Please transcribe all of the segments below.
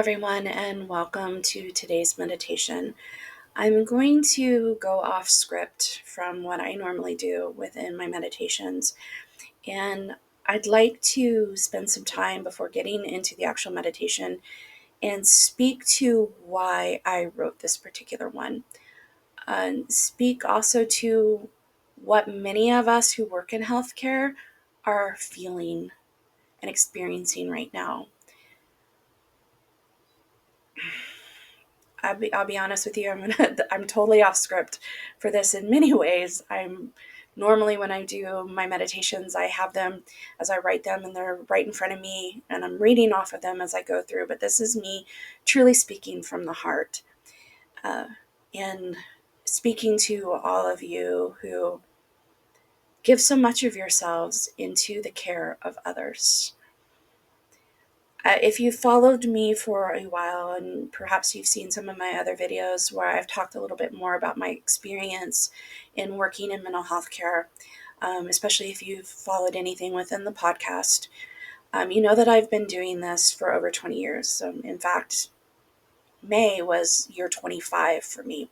everyone, and welcome to today's meditation. I'm going to go off script from what I normally do within my meditations, and I'd like to spend some time before getting into the actual meditation and speak to why I wrote this particular one. Speak also to what many of us who work in healthcare are feeling and experiencing right now. I'll be honest with you. I'm totally off script for this in many ways. I'm normally, when I do my meditations, I have them as I write them, and they're right in front of me, and I'm reading off of them as I go through. But this is me truly speaking from the heart, and speaking to all of you who give so much of yourselves into the care of others. If you've followed me for a while, and perhaps you've seen some of my other videos where I've talked a little bit more about my experience in working in mental health care, especially if you've followed anything within the podcast, you know that I've been doing this for over 20 years. In fact, May was year 25 for me.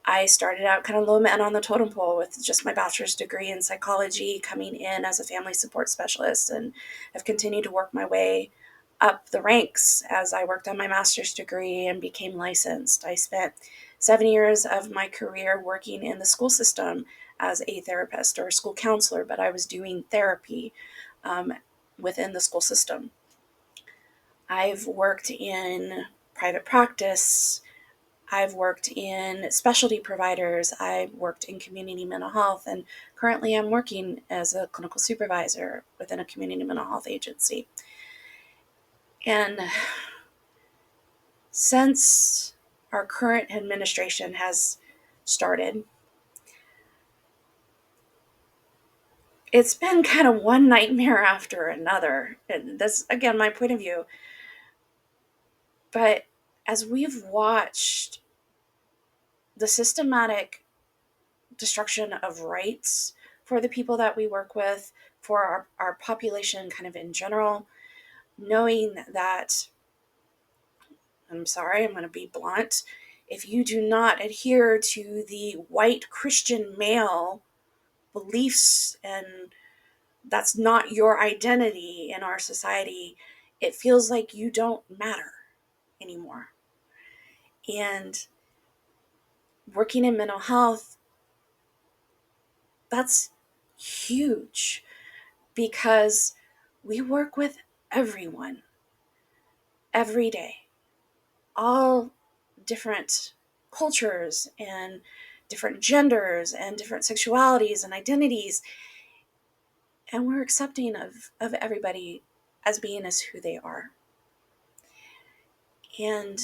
I started out kind of low man on the totem pole with just my bachelor's degree in psychology, coming in as a family support specialist, and I've continued to work my way up the ranks as I worked on my master's degree and became licensed. I spent 7 years of my career working in the school system as a therapist or a school counselor, but I was doing therapy within the school system. I've worked in private practice. I've worked in specialty providers. I've worked in community mental health, and currently I'm working as a clinical supervisor within a community mental health agency. And since our current administration has started, it's been kind of one nightmare after another. And that's, again, my point of view. But as we've watched the systematic destruction of rights for the people that we work with, for our population kind of in general, knowing that, I'm sorry, I'm going to be blunt, if you do not adhere to the white Christian male beliefs, and that's not your identity in our society, it feels like you don't matter anymore. And working in mental health, that's huge, because we work with everyone every day, all different cultures and different genders and different sexualities and identities, and we're accepting of everybody as being as who they are. And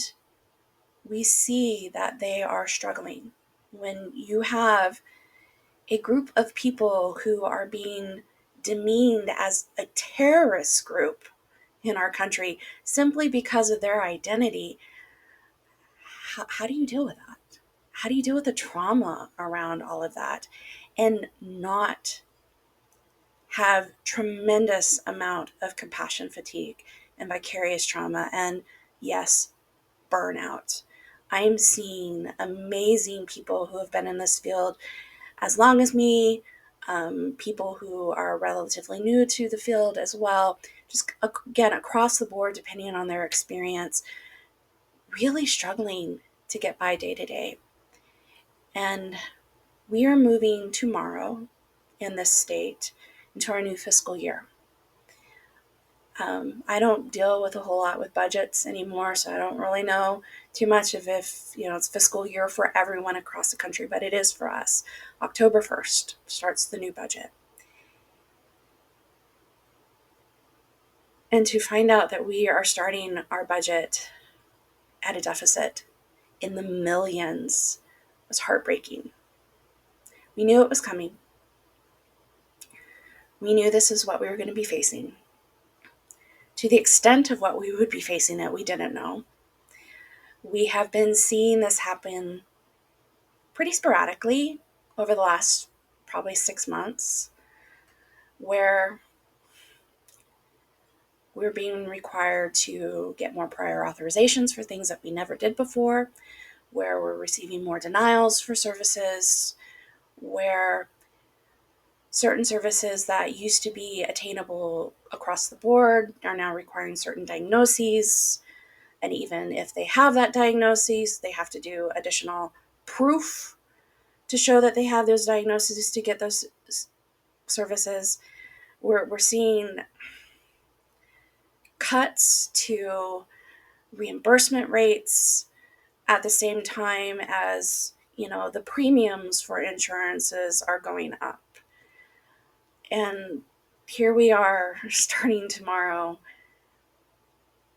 we see that they are struggling. When you have a group of people who are being demeaned as a terrorist group in our country simply because of their identity, how do you deal with that? How do you deal with the trauma around all of that and not have tremendous amount of compassion fatigue and vicarious trauma and, yes, burnout? I am seeing amazing people who have been in this field as long as me, people who are relatively new to the field as well, just again, across the board, depending on their experience, really struggling to get by day to day. And we are moving tomorrow in this state into our new fiscal year. I don't deal with a whole lot with budgets anymore, so I don't really know too much of if, it's fiscal year for everyone across the country, but it is for us. October 1st starts the new budget. And to find out that we are starting our budget at a deficit in the millions was heartbreaking. We knew it was coming. We knew this is what we were going to be facing. To the extent of what we would be facing it, we didn't know. We have been seeing this happen pretty sporadically over the last probably 6 months, where We're being required to get more prior authorizations for things that we never did before, where we're receiving more denials for services, where certain services that used to be attainable across the board are now requiring certain diagnoses. And even if they have that diagnosis, they have to do additional proof to show that they have those diagnoses to get those services. We're seeing cuts to reimbursement rates at the same time as, the premiums for insurances are going up. And here we are starting tomorrow,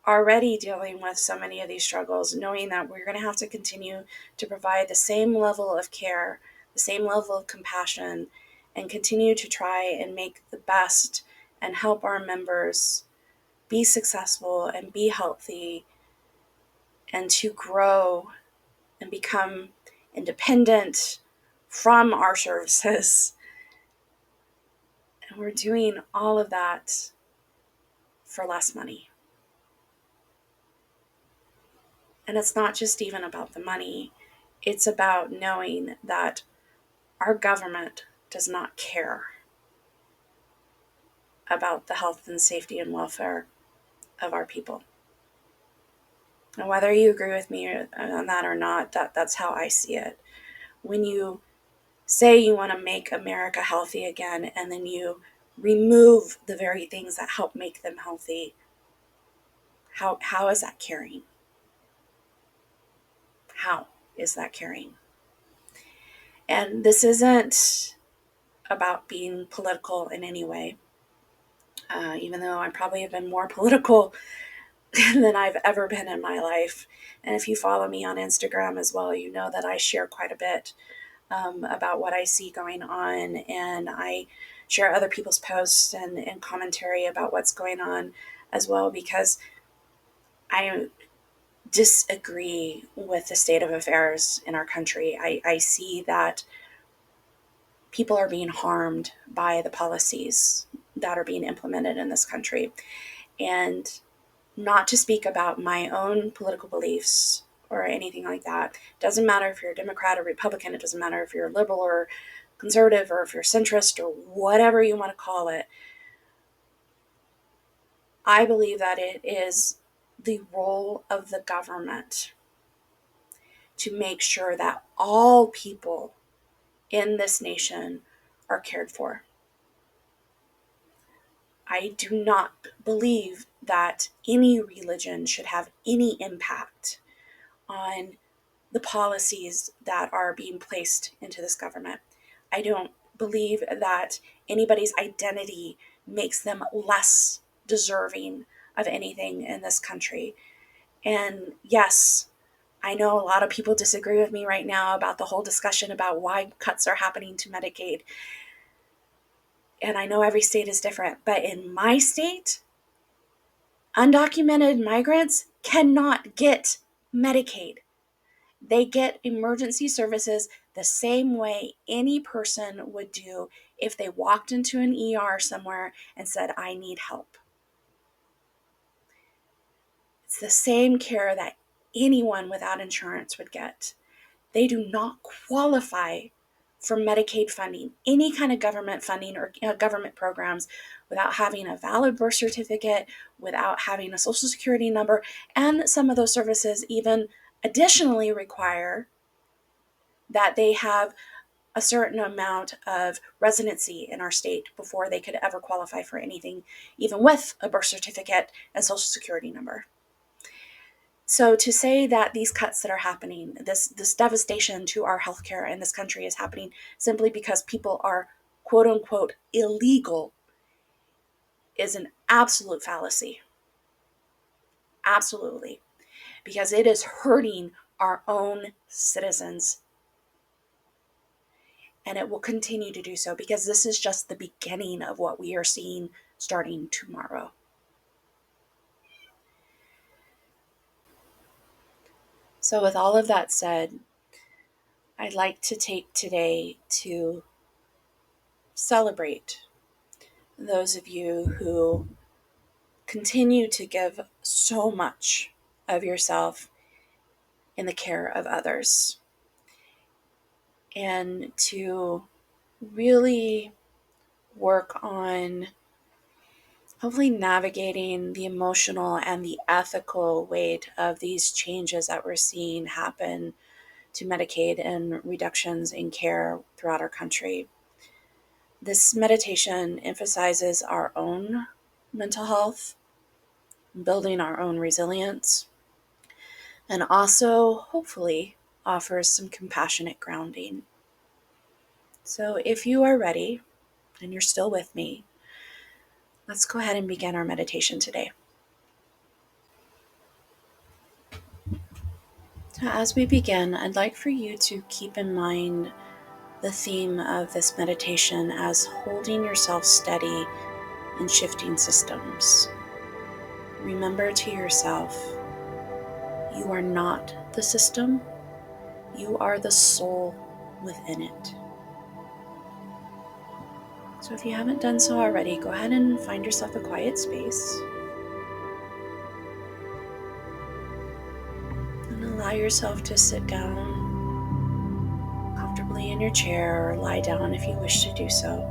already dealing with so many of these struggles, knowing that we're going to have to continue to provide the same level of care, the same level of compassion, and continue to try and make the best and help our members be successful and be healthy and to grow and become independent from our services. And we're doing all of that for less money. And it's not just even about the money. It's about knowing that our government does not care about the health and safety and welfare of our people. And whether you agree with me on that or not, that's how I see it. When you say you want to make America healthy again, and then you remove the very things that help make them healthy, how is that caring? How is that caring? And this isn't about being political in any way, even though I probably have been more political than I've ever been in my life. And if you follow me on Instagram as well, you know that I share quite a bit about what I see going on, and I share other people's posts and commentary about what's going on as well, because I disagree with the state of affairs in our country. I see that people are being harmed by the policies that are being implemented in this country. And not to speak about my own political beliefs or anything like that. It doesn't matter if you're a Democrat or Republican. It doesn't matter if you're liberal or conservative or if you're centrist or whatever you want to call it. I believe that it is the role of the government to make sure that all people in this nation are cared for. I do not believe that any religion should have any impact on the policies that are being placed into this government. I don't believe that anybody's identity makes them less deserving of anything in this country. And yes, I know a lot of people disagree with me right now about the whole discussion about why cuts are happening to Medicaid. And I know every state is different, but in my state, undocumented migrants cannot get Medicaid. They get emergency services the same way any person would do if they walked into an ER somewhere and said, I need help. It's the same care that anyone without insurance would get. They do not qualify for Medicaid funding, any kind of government funding or government programs, without having a valid birth certificate, without having a social security number, and some of those services even additionally require that they have a certain amount of residency in our state before they could ever qualify for anything, even with a birth certificate and social security number. So to say that these cuts that are happening, this devastation to our healthcare in this country is happening simply because people are quote unquote illegal is an absolute fallacy. Absolutely. Because it is hurting our own citizens. And it will continue to do so, because this is just the beginning of what we are seeing starting tomorrow. So with all of that said, I'd like to take today to celebrate those of you who continue to give so much of yourself in the care of others, and to really work on hopefully navigating the emotional and the ethical weight of these changes that we're seeing happen to Medicaid and reductions in care throughout our country. This meditation emphasizes our own mental health, building our own resilience, and also hopefully offers some compassionate grounding. So if you are ready and you're still with me, let's go ahead and begin our meditation today. So as we begin, I'd like for you to keep in mind the theme of this meditation as holding yourself steady in shifting systems. Remember to yourself, you are not the system, you are the soul within it. So if you haven't done so already, go ahead and find yourself a quiet space and allow yourself to sit down comfortably in your chair or lie down if you wish to do so.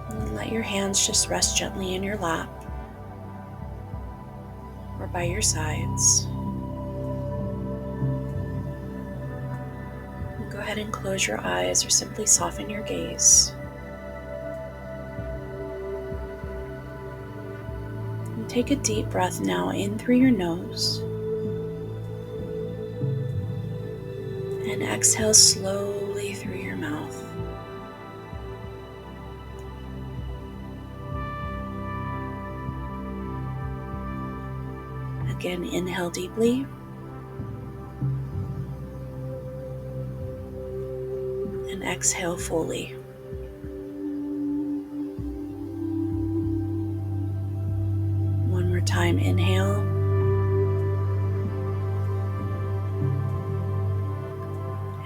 And let your hands just rest gently in your lap or by your sides. And go ahead and close your eyes or simply soften your gaze. And take a deep breath now in through your nose. And exhale slowly through your mouth. Again, inhale deeply. And exhale fully. One more time, inhale.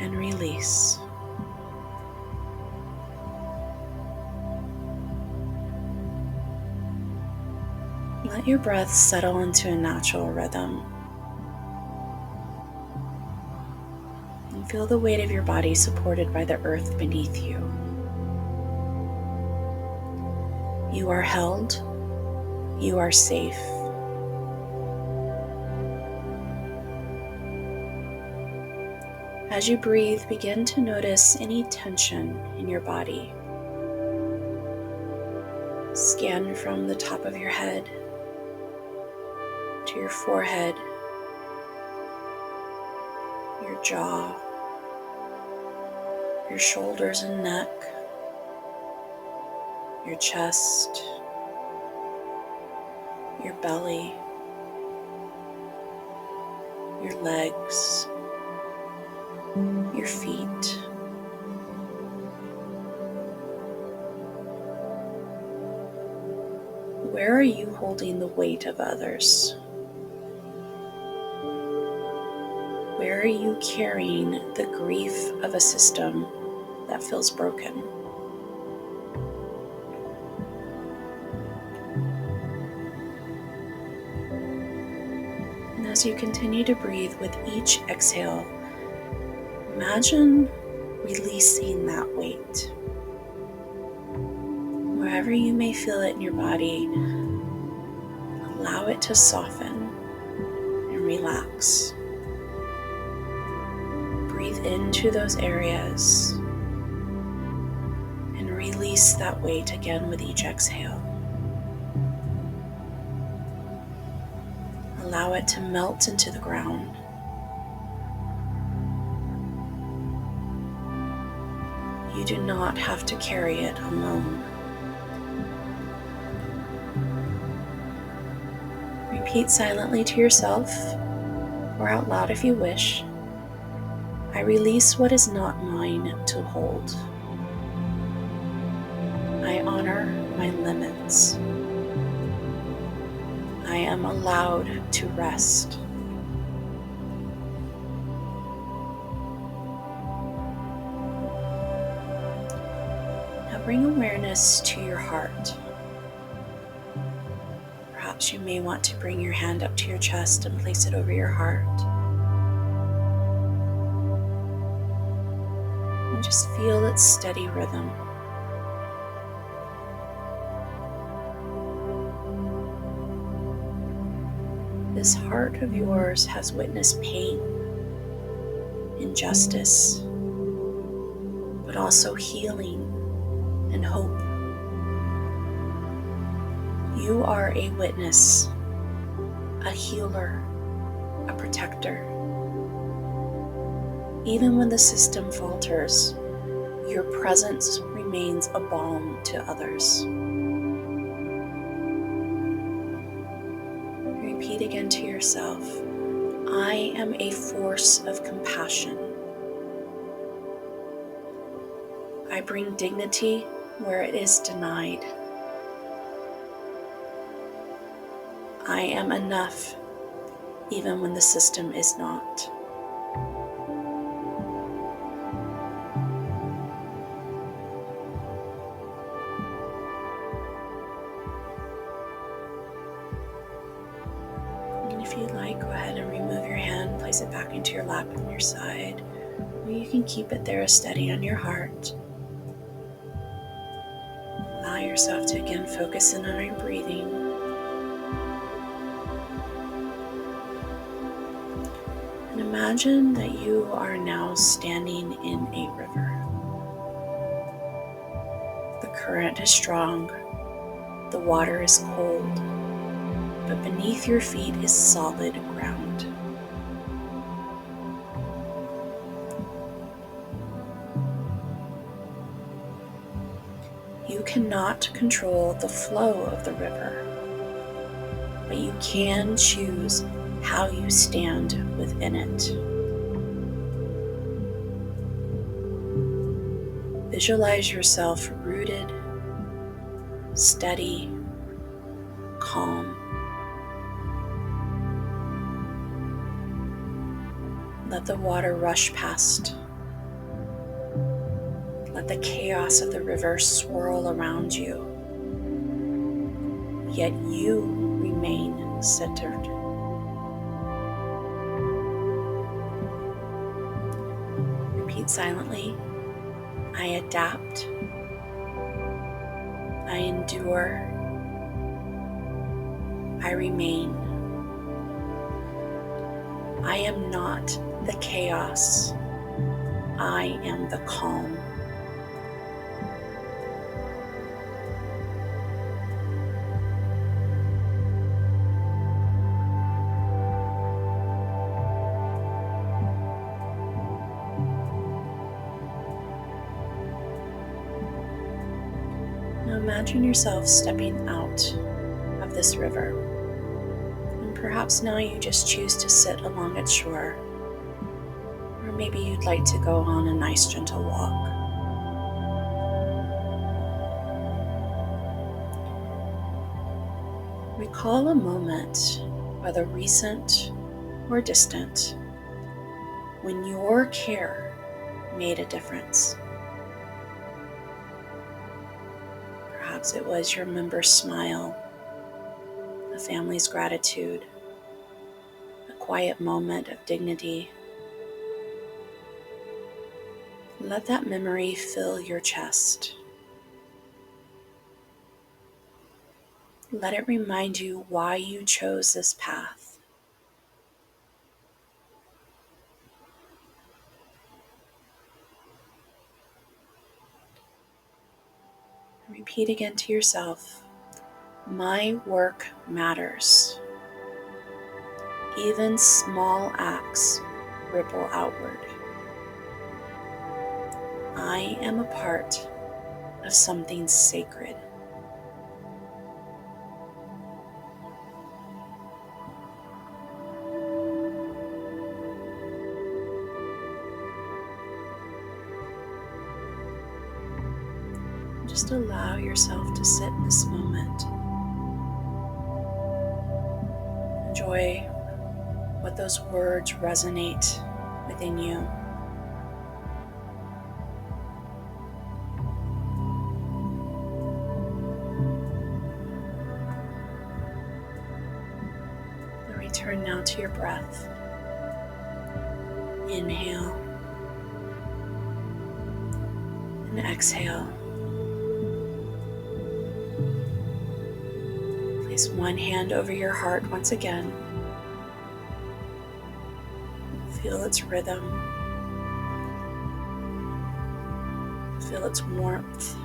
And release. Let your breath settle into a natural rhythm. And feel the weight of your body supported by the earth beneath you. You are held. You are safe. As you breathe, begin to notice any tension in your body. Scan from the top of your head to your forehead, your jaw, your shoulders and neck, your chest, your belly, your legs, your feet. Where are you holding the weight of others? Where are you carrying the grief of a system that feels broken? And as you continue to breathe with each exhale, imagine releasing that weight. Wherever you may feel it in your body, allow it to soften and relax. Breathe into those areas and release that weight again with each exhale. Allow it to melt into the ground. You do not have to carry it alone. Repeat silently to yourself, or out loud if you wish, I release what is not mine to hold. I honor my limits. I am allowed to rest. Now bring awareness to your heart. perhaps you may want to bring your hand up to your chest and place it over your heart. And just feel its steady rhythm. This heart of yours has witnessed pain, injustice, but also healing and hope. You are a witness, a healer, a protector. Even when the system falters, your presence remains a balm to others. Repeat again to yourself, I am a force of compassion. I bring dignity where it is denied. I am enough even when the system is not. And if you'd like, go ahead and remove your hand, place it back into your lap on your side, or you can keep it there steady on your heart. Allow yourself to again focus in on your breathing. And imagine that you are now standing in a river. The current is strong, the water is cold, but beneath your feet is solid ground. You cannot control the flow of the river, but you can choose how you stand within it. Visualize yourself rooted, steady, calm. Let the water rush past. Let the chaos of the river swirl around you. Yet you remain centered. Repeat silently. I adapt. I endure. I remain. I am not the chaos. I am the calm. Now imagine yourself stepping out of this river. And perhaps now you just choose to sit along its shore. Or maybe you'd like to go on a nice gentle walk. Recall a moment, whether recent or distant, when your care made a difference. Perhaps it was your member's smile, a family's gratitude, a quiet moment of dignity. Let that memory fill your chest. Let it remind you why you chose this path. Repeat again to yourself, my work matters. Even small acts ripple outward. I am a part of something sacred. Just allow yourself to sit in this moment. Enjoy what those words resonate within you. Return now to your breath. Inhale and exhale. Place one hand over your heart once again. Feel its rhythm. Feel its warmth.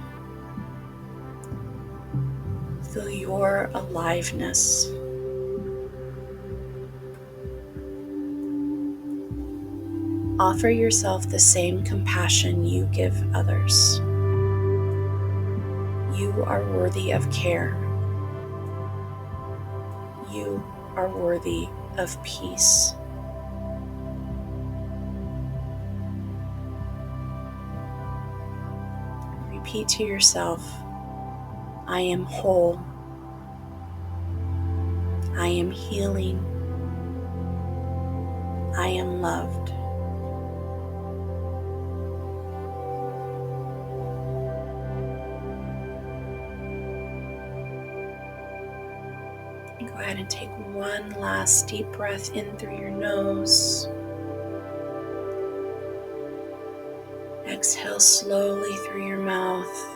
Feel your aliveness. Offer yourself the same compassion you give others. You are worthy of care. You are worthy of peace. Repeat to yourself, I am whole. I am healing. I am loved. And go ahead and take one last deep breath in through your nose. Exhale slowly through your mouth.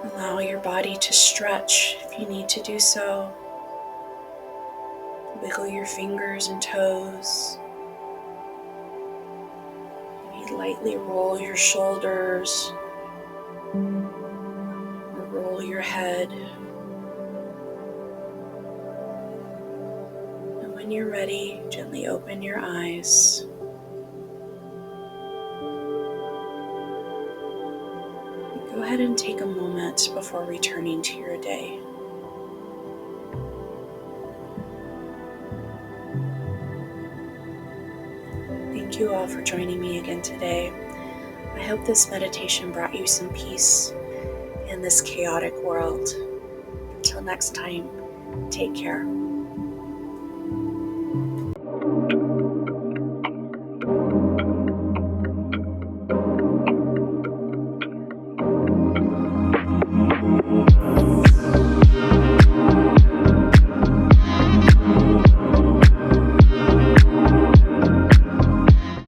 Allow your body to stretch if you need to do so. Wiggle your fingers and toes. Maybe lightly roll your shoulders or roll your head. And when you're ready, gently open your eyes. Go ahead and take a moment before returning to your day. Thank you all for joining me again today. I hope this meditation brought you some peace in this chaotic world. Until next time, take care.